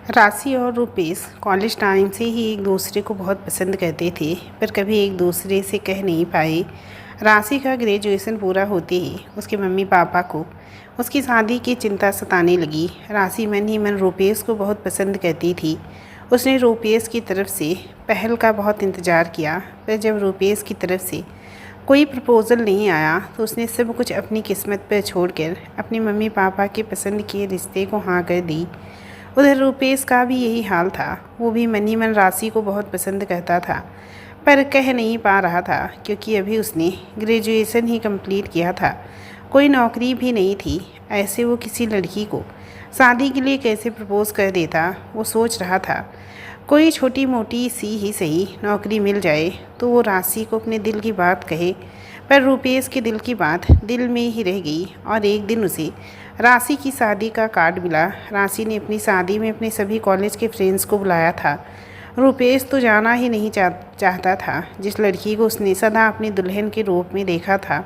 राशि और Rupesh college time से ही एक दूसरे को बहुत पसंद करते थे, पर कभी एक दूसरे से कह नहीं पाए। राशि का ग्रेजुएशन पूरा होते ही उसके मम्मी पापा को उसकी शादी की चिंता सताने लगी। राशि मन ही मन रुपेश को बहुत पसंद करती थी। उसने रुपेश की तरफ से पहल का बहुत इंतज़ार किया, पर जब रुपेश की तरफ से कोई प्रपोज़ल नहीं आया तो उसने सब कुछ अपनी किस्मत पर छोड़कर अपने मम्मी पापा के पसंद किए रिश्ते को हाँ कर दी। उधर रुपेश का भी यही हाल था। वो भी मन ही मन राशि को बहुत पसंद करता था, पर कह नहीं पा रहा था क्योंकि अभी उसने ग्रेजुएशन ही कंप्लीट किया था, कोई नौकरी भी नहीं थी। ऐसे वो किसी लड़की को शादी के लिए कैसे प्रपोज़ कर देता, वो सोच रहा था। कोई छोटी मोटी सी ही सही नौकरी मिल जाए तो वो राशि को अपने दिल की बात कहे, पर रुपेश के दिल की बात दिल में ही रह गई। और एक दिन उसे राशि की शादी का कार्ड मिला। राशि ने अपनी शादी में अपने सभी कॉलेज के फ्रेंड्स को बुलाया था। रुपेश तो जाना ही नहीं चाहता था। जिस लड़की को उसने सदा अपनी दुल्हन के रूप में देखा था,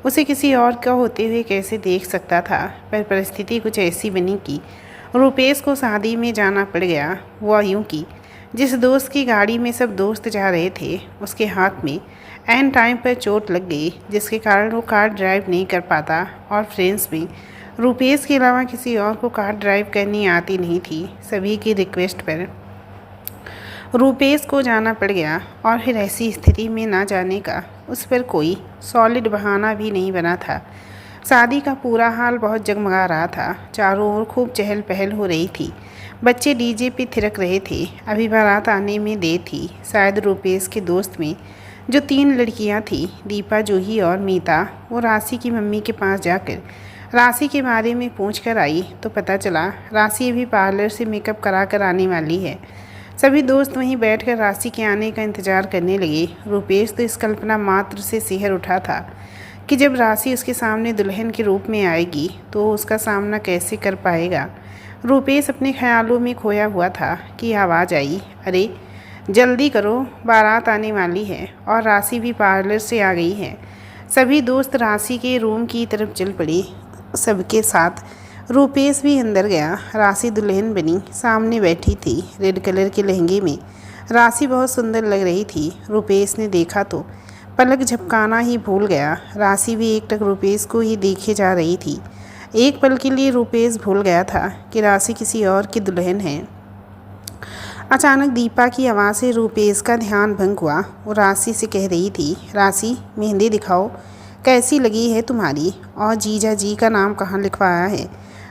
उसे किसी और का होते हुए कैसे देख सकता था। पर परिस्थिति कुछ ऐसी बनी कि रुपेश को शादी में जाना पड़ गया। वह यूँ कि जिस दोस्त की गाड़ी में सब दोस्त जा रहे थे, उसके हाथ में एन टाइम पर चोट लग गई, जिसके कारण वो कार ड्राइव नहीं कर पाता। और फ्रेंड्स में रुपेश के अलावा किसी और को कार ड्राइव करनी आती नहीं थी। सभी की रिक्वेस्ट पर रुपेश को जाना पड़ गया, और फिर ऐसी स्थिति में ना जाने का उस पर कोई सॉलिड बहाना भी नहीं बना था। शादी का पूरा हाल बहुत जगमगा रहा था। चारों ओर खूब चहल पहल हो रही थी। बच्चे डीजे पे थिरक रहे थे। अभी बारात आने में देर थी। शायद रुपेश के दोस्त में जो 3 लड़कियां थीं, दीपा, जूही और मीता, वो राशि की मम्मी के पास जाकर राशि के बारे में पूछ कर आई तो पता चला राशि अभी पार्लर से मेकअप करा कर आने वाली है। सभी दोस्त वहीं बैठकर राशि के आने का इंतज़ार करने लगे। रुपेश तो इस कल्पना मात्र से सिहर उठा था कि जब राशि उसके सामने दुल्हन के रूप में आएगी तो उसका सामना कैसे कर पाएगा। रुपेश अपने ख्यालों में खोया हुआ था कि आवाज़ आई, अरे जल्दी करो, बारात आने वाली है। और राशि भी पार्लर से आ गई है। सभी दोस्त राशि के रूम की तरफ चल पड़े। सबके साथ रुपेश भी अंदर गया। राशि दुल्हन बनी सामने बैठी थी। रेड कलर के लहंगे में राशि बहुत सुंदर लग रही थी। रुपेश ने देखा तो पलक झपकाना ही भूल गया। राशि भी एकटक रुपेश को ही देखे जा रही थी। एक पल के लिए रुपेश भूल गया था कि राशि किसी और की दुल्हन है। अचानक दीपा की आवाज़ से रुपेश का ध्यान भंग हुआ। वो राशि से कह रही थी, राशि मेहंदी दिखाओ, कैसी लगी है तुम्हारी, और जीजा जी का नाम कहाँ लिखवाया है।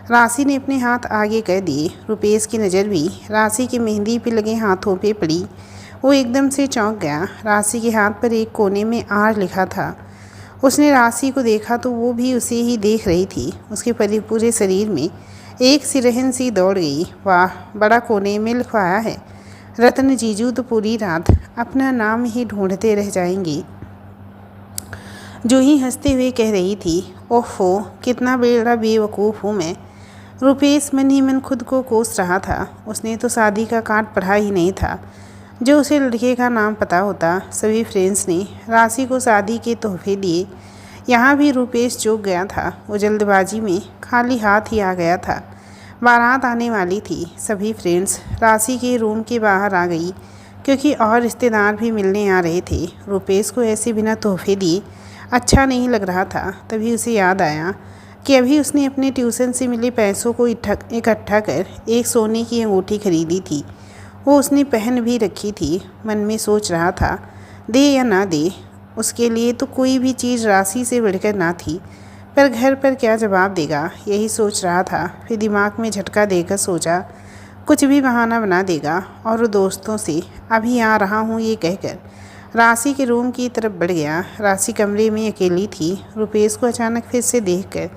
राशि ने अपने हाथ आगे कर दिए। रुपेश की नज़र भी राशि की मेहंदी पे लगे हाथों पे पड़ी। वो एकदम से चौंक गया। राशि के हाथ पर एक कोने में आर लिखा था। उसने राशि को देखा तो वो भी उसे ही देख रही थी। उसके पूरे शरीर में एक सिरहन सी दौड़ गई। वाह, बड़ा कोने में लिखवाया है। रत्न जीजू तो पूरी रात अपना नाम ही ढूंढते रह जाएंगे। जूही हंसते हुए कह रही थी, ओहो, कितना बड़ा बेवकूफ़ हूँ मैं। रुपेश मन ही मन खुद को कोस रहा था। उसने तो शादी का कार्ड पढ़ा ही नहीं था। जो उसे लड़के का नाम पता होता। सभी फ्रेंड्स ने राशि को शादी के तोहफे दिए। यहाँ भी रुपेश चूक गया था। वो जल्दबाजी में खाली हाथ ही आ गया था। बारात आने वाली थी। सभी फ्रेंड्स राशि के रूम के बाहर आ गई क्योंकि और रिश्तेदार भी मिलने आ रहे थे। रुपेश को ऐसे बिना तोहफे दिए अच्छा नहीं लग रहा था। तभी उसे याद आया कि अभी उसने अपने ट्यूशन से मिले पैसों को इकट्ठा कर एक सोने की अंगूठी खरीदी थी। वो उसने पहन भी रखी थी। मन में सोच रहा था, दे या ना दे, उसके लिए तो कोई भी चीज़ राशि से बढ़कर ना थी। पर घर पर क्या जवाब देगा, यही सोच रहा था। फिर दिमाग में झटका देकर सोचा, कुछ भी बहाना बना देगा। और वो दोस्तों से अभी आ रहा हूँ ये कहकर राशि के रूम की तरफ बढ़ गया। राशि कमरे में अकेली थी। रुपेश को अचानक फिर से देखकर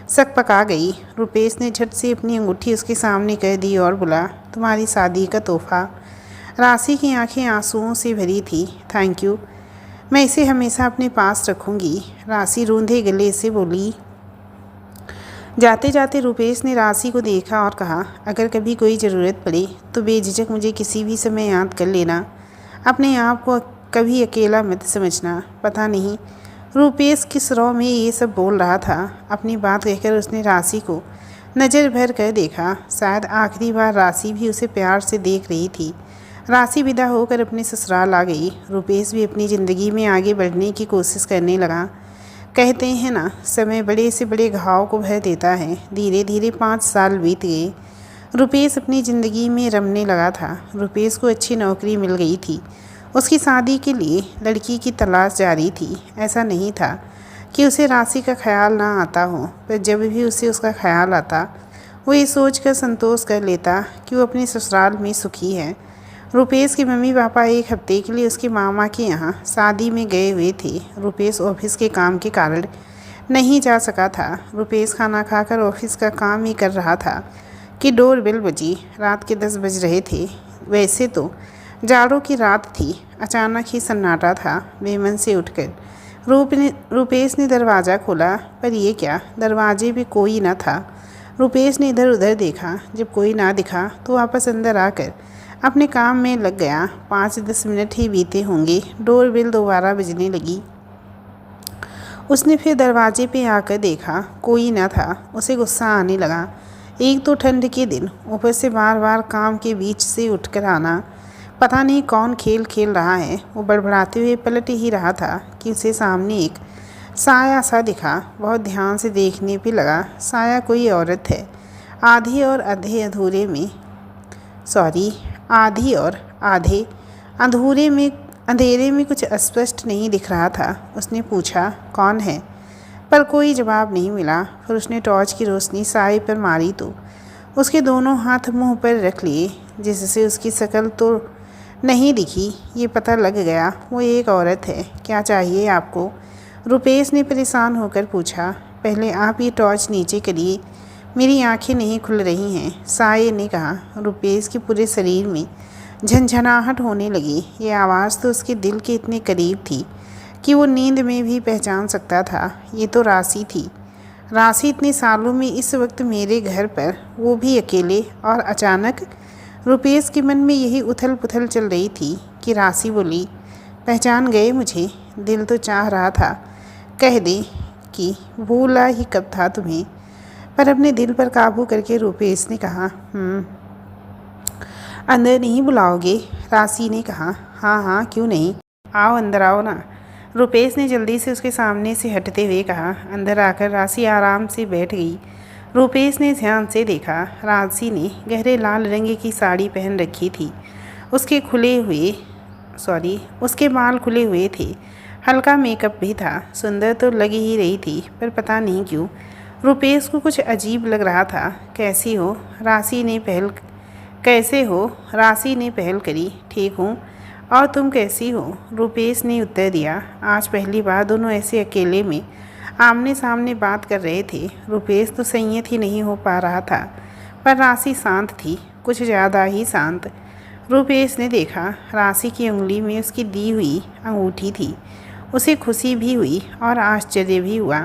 शक पका गई। रुपेश ने झट से अपनी अंगूठी उसके सामने कर दी और बोला, तुम्हारी शादी का तोहफा। राशि की आंखें आंसुओं से भरी थी। थैंक यू, मैं इसे हमेशा अपने पास रखूँगी, राशि रूंधे गले से बोली। जाते जाते रुपेश ने राशि को देखा और कहा, अगर कभी कोई ज़रूरत पड़े तो बेझिझक मुझे किसी भी समय याद कर लेना। अपने आप को कभी अकेला मत समझना। पता नहीं रुपेश किस रौ में ये सब बोल रहा था। अपनी बात कहकर उसने राशि को नज़र भर कर देखा, शायद आखिरी बार राशि भी उसे प्यार से देख रही थी। राशि विदा होकर अपने ससुराल आ गई। रुपेश भी अपनी ज़िंदगी में आगे बढ़ने की कोशिश करने लगा। कहते हैं ना, समय बड़े से बड़े घाव को भर देता है। धीरे धीरे 5 साल बीत गए। रुपेश अपनी ज़िंदगी में रमने लगा था। रुपेश को अच्छी नौकरी मिल गई थी। उसकी शादी के लिए लड़की की तलाश जारी थी। ऐसा नहीं था कि उसे राशि का ख्याल ना आता हो, पर जब भी उसे उसका ख्याल आता, वो ये सोचकर संतोष कर लेता कि वो अपने ससुराल में सुखी है। रुपेश के मम्मी पापा एक हफ्ते के लिए उसके मामा के यहाँ शादी में गए हुए थे। रुपेश ऑफिस के काम के कारण नहीं जा सका था। रुपेश खाना खाकर ऑफिस का काम ही कर रहा था कि डोर बेल बजी। रात के 10 बज रहे थे। वैसे तो जाड़ों की रात थी। अचानक ही सन्नाटा था। बेमन से उठकर रुपेश ने दरवाज़ा खोला, पर यह क्या, दरवाजे पे कोई न था। रुपेश ने इधर उधर देखा। जब कोई ना दिखा तो वापस अंदर आकर अपने काम में लग गया। 5-10 मिनट ही बीते होंगे। डोर बेल दोबारा बजने लगी। उसने फिर दरवाजे पे आकर देखा, कोई ना था। उसे गुस्सा आने लगा। एक तो ठंड के दिन, ऊपर से बार बार काम के बीच से उठकर आना। पता नहीं कौन खेल खेल रहा है। वो बड़बड़ाते हुए पलट ही रहा था कि उसे सामने एक साया सा दिखा। बहुत ध्यान से देखने पे लगा, साया कोई औरत है। आधी और आधे अधूरे में आधी और आधे अधूरे में अंधेरे में कुछ अस्पष्ट नहीं दिख रहा था। उसने पूछा, कौन है? पर कोई जवाब नहीं मिला। फिर उसने टॉर्च की रोशनी साए पर मारी तो उसके दोनों हाथ मुंह पर रख लिए, जिससे उसकी शक्ल तो नहीं दिखी। ये पता लग गया वो एक औरत है। क्या चाहिए आपको? रुपेश ने परेशान होकर पूछा। पहले आप ये टॉर्च नीचे करिए, मेरी आंखें नहीं खुल रही हैं, साये ने कहा। रुपेश के पूरे शरीर में झंझनाहट होने लगी। ये आवाज़ तो उसके दिल के इतने करीब थी कि वो नींद में भी पहचान सकता था। ये तो राशि थी। राशि इतने सालों में इस वक्त मेरे घर पर, वो भी अकेले। और अचानक रुपेश के मन में यही उथल पुथल चल रही थी कि राशि बोली, पहचान गए मुझे? दिल तो चाह रहा था कह दे कि भूला ही कब था तुम्हें, पर अपने दिल पर काबू करके रुपेश ने कहा, अंदर नहीं बुलाओगे? राशि ने कहा, हाँ हाँ, क्यों नहीं, आओ अंदर आओ ना। रुपेश ने जल्दी से उसके सामने से हटते हुए कहा। अंदर आकर राशि आराम से बैठ गई। रुपेश ने ध्यान से देखा। राशि ने गहरे लाल रंग की साड़ी पहन रखी थी। उसके बाल खुले हुए थे। हल्का मेकअप भी था। सुंदर तो लग ही रही थी, पर पता नहीं क्यों रुपेश को कुछ अजीब लग रहा था। कैसे हो? राशि ने पहल करी। ठीक हूँ, और तुम कैसी हो? रुपेश ने उत्तर दिया। आज पहली बार दोनों ऐसे अकेले में आमने सामने बात कर रहे थे। रुपेश तो संयत ही नहीं हो पा रहा था, पर राशि शांत थी, कुछ ज़्यादा ही शांत। रुपेश ने देखा, राशि की उंगली में उसकी दी हुई अंगूठी थी। उसे खुशी भी हुई और आश्चर्य भी हुआ।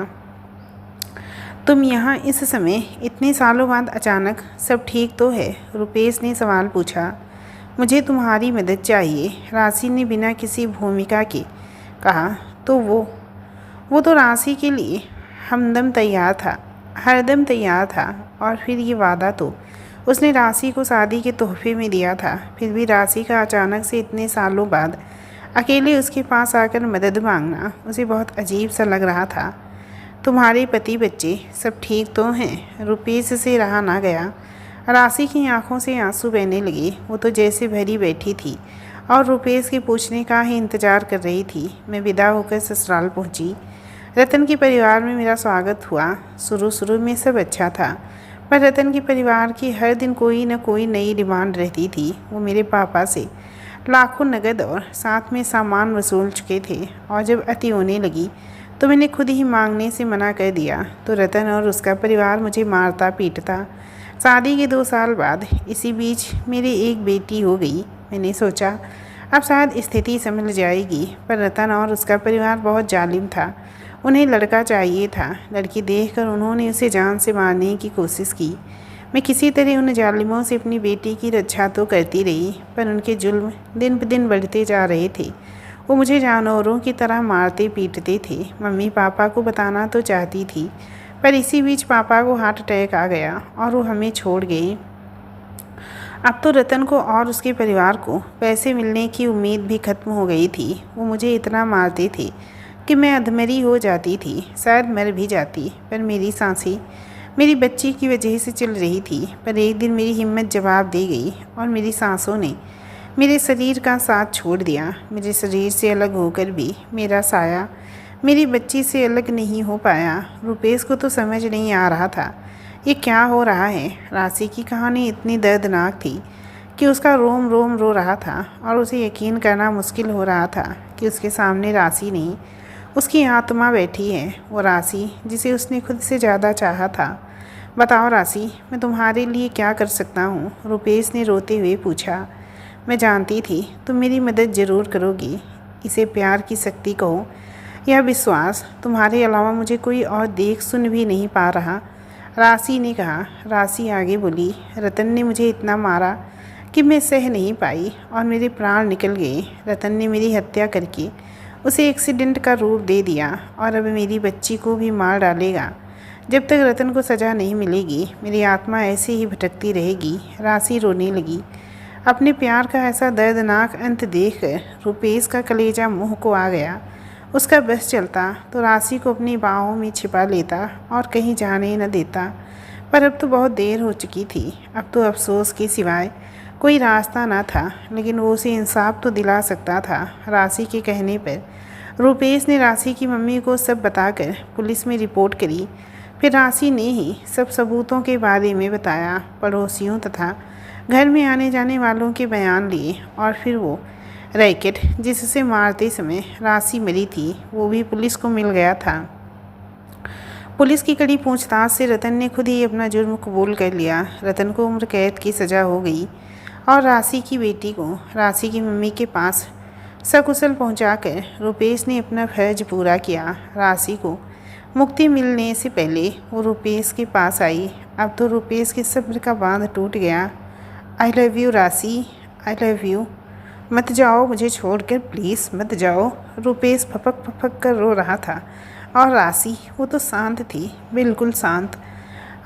तुम यहाँ इस समय, इतने सालों बाद अचानक, सब ठीक तो है? रुपेश ने सवाल पूछा। मुझे तुम्हारी मदद चाहिए, राशि ने बिना किसी भूमिका के कहा। तो वो तो राशि के लिए हरदम तैयार था। और फिर ये वादा तो उसने राशि को शादी के तोहफे में दिया था। फिर भी राशि का अचानक से इतने सालों बाद अकेले उसके पास आकर मदद मांगना उसे बहुत अजीब सा लग रहा था। तुम्हारे पति बच्चे सब ठीक तो हैं? रुपेश से रहा ना गया। राशि की आंखों से आंसू बहने लगे। वो तो जैसे भरी बैठी थी और रुपेश के पूछने का ही इंतज़ार कर रही थी। मैं विदा होकर ससुराल पहुंची। रतन के परिवार में मेरा स्वागत हुआ। शुरू में सब अच्छा था, पर रतन के परिवार की हर दिन कोई न कोई नई डिमांड रहती थी। वो मेरे पापा से लाखों नगद और साथ में सामान वसूल चुके थे, और जब अति होने लगी तो मैंने खुद ही मांगने से मना कर दिया। तो रतन और उसका परिवार मुझे मारता पीटता। शादी के 2 साल बाद इसी बीच मेरी एक बेटी हो गई। मैंने सोचा अब शायद स्थिति संभल जाएगी, पर रतन और उसका परिवार बहुत जालिम था। उन्हें लड़का चाहिए था। लड़की देखकर उन्होंने उसे जान से मारने की कोशिश की। मैं किसी तरह उन जालिमों से अपनी बेटी की रक्षा तो करती रही, पर उनके जुल्म दिन ब दिन बढ़ते जा रहे थे। वो मुझे जानवरों की तरह मारते पीटते थे। मम्मी पापा को बताना तो चाहती थी, पर इसी बीच पापा को हार्ट अटैक आ गया और वो हमें छोड़ गए। अब तो रतन को और उसके परिवार को पैसे मिलने की उम्मीद भी खत्म हो गई थी। वो मुझे इतना मारते थे कि मैं अधमरी हो जाती थी, शायद मर भी जाती। पर मेरी सांसें मेरी बच्ची की वजह से चल रही थी। पर एक दिन मेरी हिम्मत जवाब दे गई और मेरी सांसों ने मेरे शरीर का साथ छोड़ दिया। मेरे शरीर से अलग होकर भी मेरा साया मेरी बच्ची से अलग नहीं हो पाया। रुपेश को तो समझ नहीं आ रहा था ये क्या हो रहा है। राशि की कहानी इतनी दर्दनाक थी कि उसका रोम रोम रो रहा था और उसे यकीन करना मुश्किल हो रहा था कि उसके सामने राशि नहीं, उसकी आत्मा बैठी है। वो राशि जिसे उसने खुद से ज़्यादा चाहा था। बताओ राशि, मैं तुम्हारे लिए क्या कर सकता हूँ? रुपेश ने रोते हुए पूछा। मैं जानती थी तुम मेरी मदद ज़रूर करोगी। इसे प्यार की शक्ति कहो या विश्वास। तुम्हारे अलावा मुझे कोई और देख सुन भी नहीं पा रहा, राशि ने कहा। राशि आगे बोली, रतन ने मुझे इतना मारा कि मैं सह नहीं पाई और मेरे प्राण निकल गए। रतन ने मेरी हत्या करके उसे एक्सीडेंट का रूप दे दिया और अब मेरी बच्ची को भी मार डालेगा। जब तक रतन को सज़ा नहीं मिलेगी मेरी आत्मा ऐसे ही भटकती रहेगी। राशि रोने लगी। अपने प्यार का ऐसा दर्दनाक अंत देखकर रुपेश का कलेजा मुँह को आ गया। उसका बस चलता तो राशि को अपनी बाहों में छिपा लेता और कहीं जाने न देता। पर अब तो बहुत देर हो चुकी थी। अब तो अफसोस के सिवाय कोई रास्ता न था, लेकिन वो उसे इंसाफ तो दिला सकता था। राशि के कहने पर रुपेश ने राशि की मम्मी को सब बताकर पुलिस में रिपोर्ट करी। फिर राशि ने ही सब सबूतों के बारे में बताया, पड़ोसियों तथा घर में आने जाने वालों के बयान लिए। और फिर वो रैकेट जिससे मारते समय राशि मरी थी वो भी पुलिस को मिल गया था। पुलिस की कड़ी पूछताछ से रतन ने खुद ही अपना जुर्म कबूल कर लिया। रतन को उम्र कैद की सज़ा हो गई और राशि की बेटी को राशि की मम्मी के पास सकुशल पहुंचाकर रुपेश ने अपना फर्ज पूरा किया। राशि को मुक्ति मिलने से पहले वो रुपेश के पास आई। अब तो रुपेश के सब्र का बांध टूट गया। आई लव यू राशि, आई लव यू। मत जाओ मुझे छोड़कर, प्लीज़ मत जाओ। रुपेश फपक फपक कर रो रहा था और राशि वो तो शांत थी, बिल्कुल शांत।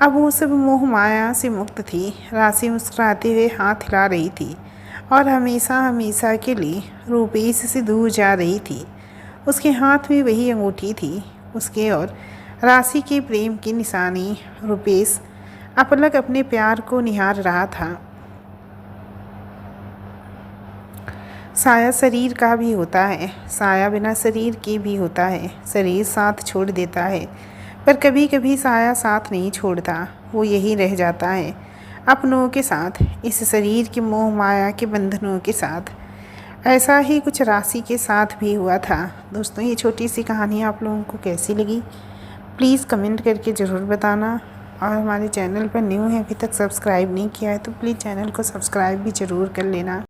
अब वो सब मोह माया से मुक्त थी। राशि मुस्कुराते हुए हाथ हिला रही थी और हमेशा हमेशा के लिए रुपेश से दूर जा रही थी। उसके हाथ में वही अंगूठी थी, उसके और राशि के प्रेम की निशानी। रुपेश अपलक अपने प्यार को निहार रहा था। साया शरीर का भी होता है, साया बिना शरीर के भी होता है। शरीर साथ छोड़ देता है पर कभी कभी साया साथ नहीं छोड़ता, वो यही रह जाता है अपनों के साथ, इस शरीर के मोह माया के बंधनों के साथ। ऐसा ही कुछ राशि के साथ भी हुआ था। दोस्तों, ये छोटी सी कहानी आप लोगों को कैसी लगी प्लीज़ कमेंट करके ज़रूर बताना। और हमारे चैनल पर न्यू है, अभी तक सब्सक्राइब नहीं किया है तो प्लीज़ चैनल को सब्सक्राइब भी ज़रूर कर लेना।